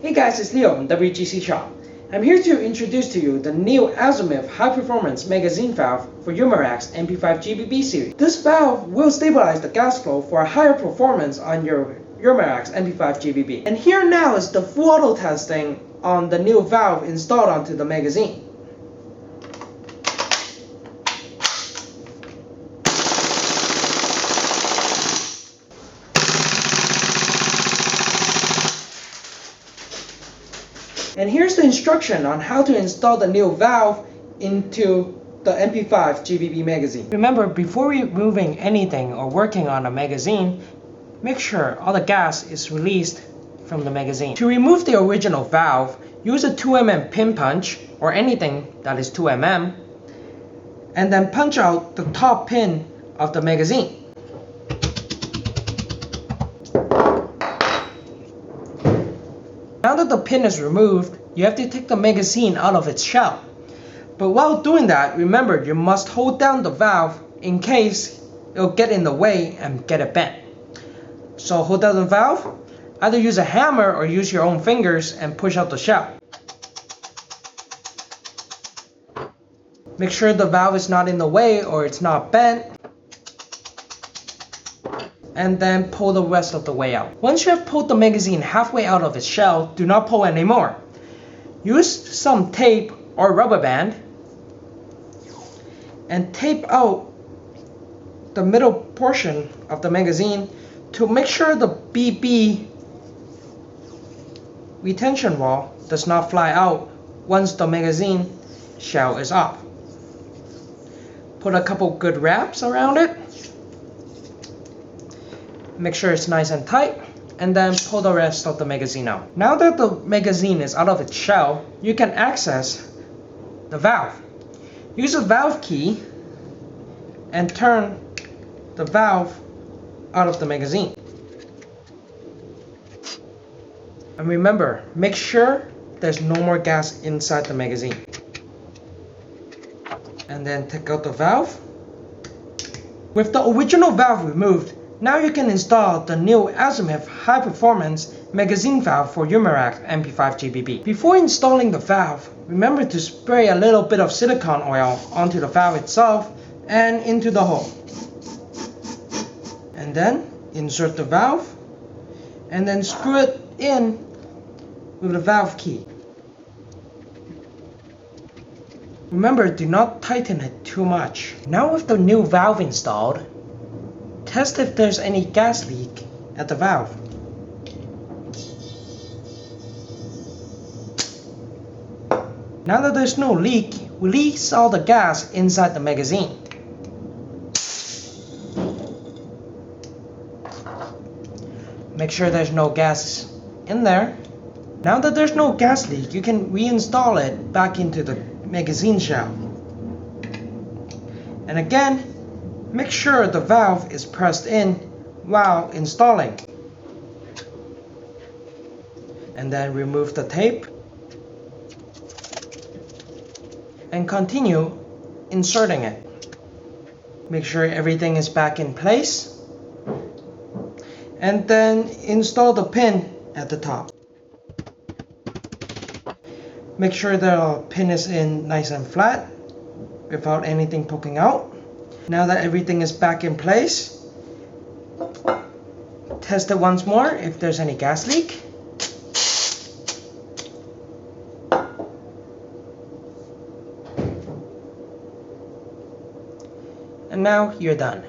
Hey guys, it's Leo from WGC Shop. I'm here to introduce to you the new Azimuth high performance magazine valve for Umarex MP5 GBB series. This valve will stabilize the gas flow for a higher performance on your Umarex MP5 GBB. And here now is the full auto testing on the new valve installed onto the magazine. And here's the instruction on how to install the new valve into the MP5 GBB magazine. Remember, before removing anything or working on a magazine, make sure all the gas is released from the magazine. To remove the original valve, use a 2mm pin punch or anything that is 2mm, and then punch out the top pin of the magazine. Now that the pin is removed, you have to take the magazine out of its shell. But while doing that, remember you must hold down the valve in case it'll get in the way and get it bent. So hold down the valve, either use a hammer or use your own fingers and push out the shell. Make sure the valve is not in the way or it's not bent. And then pull the rest of the way out. Once you have pulled the magazine halfway out of its shell, do not pull anymore. Use some tape or rubber band and tape out the middle portion of the magazine to make sure the BB retention wall does not fly out once the magazine shell is off. Put a couple good wraps around it. Make sure it's nice and tight, and then pull the rest of the magazine out. Now that the magazine is out of its shell, you can access the valve. Use a valve key and turn the valve out of the magazine. And remember, make sure there's no more gas inside the magazine. And then take out the valve. With the original valve removed, now you can install the new Azimuth high performance magazine valve for Umarex MP5 GBB. Before installing the valve, remember to spray a little bit of silicone oil onto the valve itself and into the hole. And then insert the valve and then screw it in with the valve key. Remember, do not tighten it too much. Now with the new valve installed, test if there's any gas leak at the valve. Now that there's no leak, release all the gas inside the magazine. Make sure there's no gas in there. Now that there's no gas leak, you can reinstall it back into the magazine shell. And again, make sure the valve is pressed in while installing. And then remove the tape. And continue inserting it. Make sure everything is back in place. And then install the pin at the top. Make sure the pin is in nice and flat without anything poking out. Now that everything is back in place, test it once more if there's any gas leak. And now you're done.